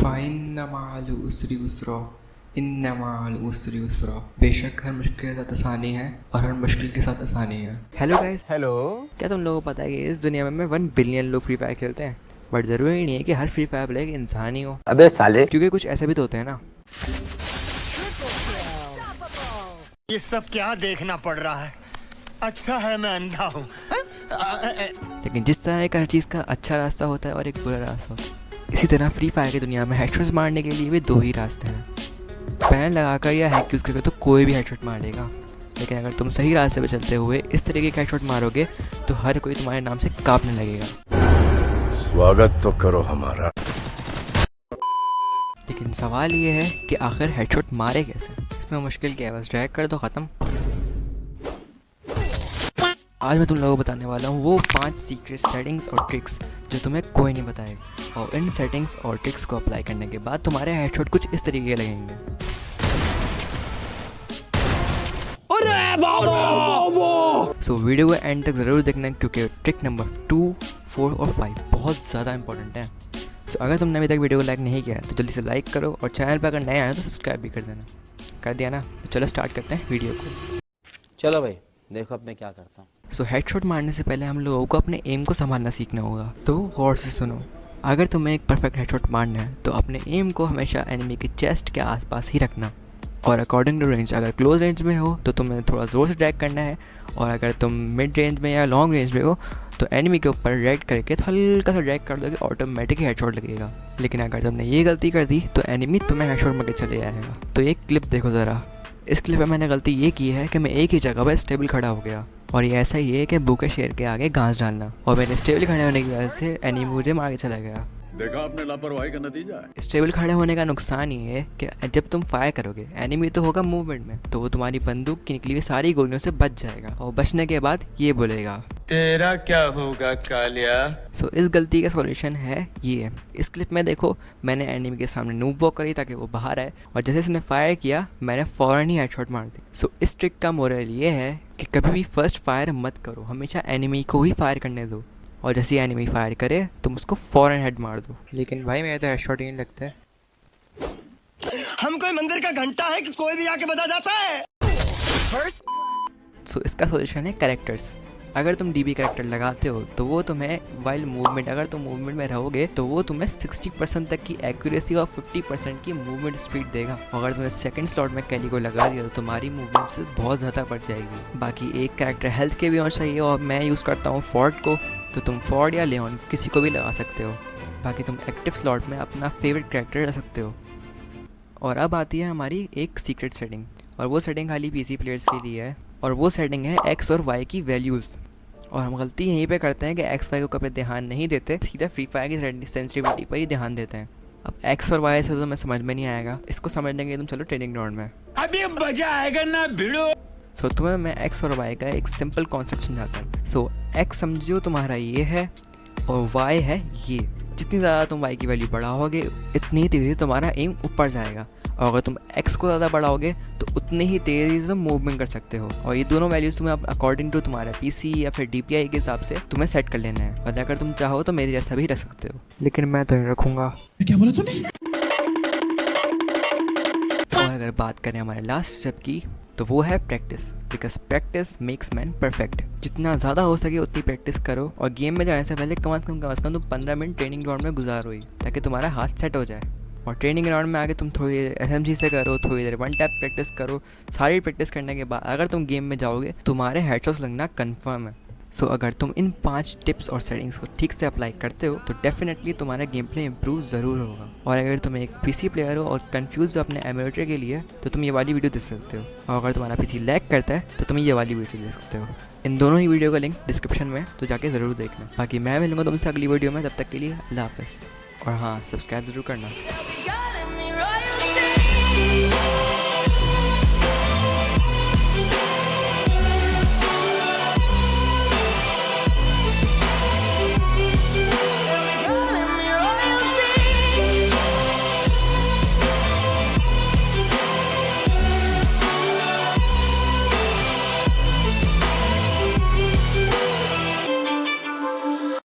फ़इन्नमाल उसरि युस्रा इन्नमाल उसरि युस्रा। बेशक हर मुश्किल के साथ आसानी है और हर मुश्किल के साथ आसानी है। Hello guys. हेलो। क्या तुम लोगों को पता है कि इस दुनिया में 1 बिलियन लोग फ्री फायर खेलते हैं, बट ज़रूरी नहीं है कि हर फ्री फायर प्लेयर एक इंसान ही हो। अबे साले, क्योंकि कुछ ऐसे भी तो होते हैं ना। ये सब क्या देखना पड़ रहा है? अच्छा है मैं अंधा हूँ। लेकिन जिस तरह एक हर चीज़ का अच्छा रास्ता होता है और एक बुरा रास्ता होता है, इसी तरह फ्री फायर की दुनिया में हेडशॉट्स मारने के लिए भी 2 ही रास्ते हैं। पैन लगाकर या हैक यूज़ करके तो कोई भी हेडशॉट मार लेगा, लेकिन अगर तुम सही रास्ते पे चलते हुए इस तरीके का हेडशॉट मारोगे तो हर कोई तुम्हारे नाम से कांपने लगेगा। स्वागत तो करो हमारा। लेकिन सवाल ये है कि आखिर हेडशॉट मारे कैसे? इसमें मुश्किल क्या है, बस ड्रैग कर दो, ख़त्म। आज मैं तुम लोगों को बताने वाला हूँ वो 5 सीक्रेट सेटिंग्स और ट्रिक्स जो तुम्हें कोई नहीं बताएगा, और इन सेटिंग्स और ट्रिक्स को अप्लाई करने के बाद तुम्हारे हेडशॉट कुछ इस तरीके के लगेंगे। सो वीडियो को एंड तक ज़रूर देखना, क्योंकि ट्रिक नंबर 2, 4 और 5 बहुत ज़्यादा इंपॉर्टेंट है। सो अगर तुमने अभी तक वीडियो को लाइक नहीं किया है तो जल्दी से लाइक करो, और चैनल पर अगर नए आए तो सब्सक्राइब भी कर देना। कर दिया ना? तो चलो स्टार्ट करते हैं वीडियो को। चलो भाई देखो अब मैं क्या करता हूँ। सो हेडशॉट मारने से पहले हम लोगों को अपने एम को संभालना सीखना होगा। तो गौर से सुनो, अगर तुम्हें एक परफेक्ट हेडशॉट मारना है तो अपने एम को हमेशा एनिमी के चेस्ट के आसपास ही रखना, और अकॉर्डिंग टू रेंज। अगर क्लोज रेंज में हो तो तुम्हें थोड़ा ज़ोर से ड्रैग करना है, और अगर तुम मिड रेंज में या लॉन्ग रेंज में हो तो एनिमी के ऊपर रेड करके तो हल्का सा ड्रैग कर दोगे, ऑटोमेटिक हेडशॉट लगेगा। लेकिन अगर तुमने ये गलती कर दी तो एनिमी तुम्हें हेडशॉट मार के चले जाएगा। तो एक क्लिप देखो ज़रा। इस क्लिप में मैंने गलती ये की है कि मैं एक ही जगह पर स्टेबल खड़ा हो गया, और ये ऐसा ही है कि भूखे शेर के आगे घास डालना, और मैंने स्टेबल खड़े होने की वजह से एनिमी मुझे मार के चला गया। देखा आपने लापरवाही का नतीजा है। स्टेबल खड़े होने का नुकसान ये है कि जब तुम फायर करोगे एनिमी तो होगा मूवमेंट में, तो वो तुम्हारी बंदूक की निकली हुई सारी गोलियों से बच जाएगा, और बचने के बाद ये बोलेगा तेरा क्या होगा कालिया? सो इस गलती का सॉल्यूशन है ये। इस क्लिप में देखो, मैंने एनिमी के सामने नूब वॉक करी ताकि वो बाहर आए, और जैसे इसने फायर किया मैंने फ़ौरन ही हेडशॉट मार दी। सो इस ट्रिक का मोरल ये है कि कभी भी फर्स्ट फायर मत करो, हमेशा एनिमी को ही फायर करने दो, और जैसे एनिमी फायर करे तुम उसको फ़ौरन हेड मार दो। लेकिन भाई मेरे तो हेडशॉट ही नहीं लगता है। हम कोई मंदिर का घंटा है कि कोई भी आके बजा जाता है? सो इसका सॉल्यूशन है कैरेक्टर्स। अगर तुम डीबी कैरेक्टर लगाते हो तो वो तुम्हें वाइल मूवमेंट, अगर तुम मूवमेंट में रहोगे तो वो तुम्हें 60% तक की एक्यूरेसी और 50% की मूवमेंट स्पीड देगा। अगर तुमने सेकंड स्लॉट में कैली को लगा दिया तो तुम्हारी मूवमेंट से बहुत ज़्यादा बढ़ जाएगी। बाकी एक कैरेक्टर हेल्थ के भी होना चाहिए, और मैं यूज़ करता हूँ फॉर्ड को, तो तुम फॉर्ड या लेऑन किसी को भी लगा सकते हो। बाकी तुम एक्टिव स्लॉट में अपना फेवरेट कैरेक्टर रख सकते हो। और अब आती है हमारी एक सीक्रेट सेटिंग, और वो सेटिंग खाली पीसी प्लेयर्स के लिए है, और वो सेटिंग है एक्स और वाई की वैल्यूज़। और हम गलती यहीं पे करते हैं कि एक्स वाई को कभी ध्यान नहीं देते, सीधा फ्री फायर की सेंसिटिविटी पर ही ध्यान देते हैं। अब एक्स और वाई से तो मैं समझ में नहीं आएगा, इसको समझने के लिए तुम चलो ट्रेनिंग ग्राउंड में। अभी मजा आएगा ना भिड़ो। सो तुम्हें मैं एक्स और वाई का एक सिंपल कॉन्सेप्ट समझाता हूँ। सो एक्स समझो तुम्हारा ये है, और वाई है ये। जितनी ज़्यादा तुम वाई की वैल्यू बढ़ाओगे इतनी ही तेज़ी तुम्हारा एम ऊपर जाएगा, और अगर तुम एक्स को ज़्यादा बढ़ाओगे तो उतनी ही तेज़ी से तुम मूवमेंट कर सकते हो। और ये दोनों वैल्यूज़ तुम्हें अकॉर्डिंग टू तुम्हारा पीसी या फिर डीपीआई के हिसाब से तुम्हें सेट कर लेना है, और अगर तुम चाहो तो मेरे जैसा भी रख सकते हो, लेकिन मैं तो नहीं रखूँगा। क्या बोला तूने? और अगर बात करें हमारे लास्ट स्टेप की तो वो है practice, because practice makes man perfect. जितना ज़्यादा हो सके उतनी प्रैक्टिस करो, और गेम में जाने से पहले कम से कम तुम 15 मिनट ट्रेनिंग ग्राउंड में गुजारो ही, ताकि तुम्हारा हाथ सेट हो जाए। और ट्रेनिंग ग्राउंड में आके तुम थोड़ी देर एसएमजी से करो, थोड़ी देर वन टैप प्रैक्टिस करो। सारी प्रैक्टिस करने के बाद अगर तुम गेम में जाओगे तुम्हारे हेडशॉट्स लगना कन्फर्म है। सो अगर तुम इन 5 टिप्स और सेटिंग्स को ठीक से अप्लाई करते हो तो डेफिनेटली तुम्हारा गेम प्ले इम्प्रूव ज़रूर होगा। और अगर तुम एक पीसी प्लेयर हो और कंफ्यूज हो अपने एमुलेटर के लिए तो तुम ये वाली वीडियो देख सकते हो, और अगर तुम्हारा पीसी लैग करता है तो तुम ये वाली वीडियो देख सकते हो। इन दोनों ही वीडियो का लिंक डिस्क्रिप्शन में, तो जाके ज़रूर देखना। बाकी मैं मिलूँगा तुमसे अगली वीडियो में, तब तक के लिए अल्लाह हाफ़िज़। और हाँ, सब्सक्राइब ज़रूर करना।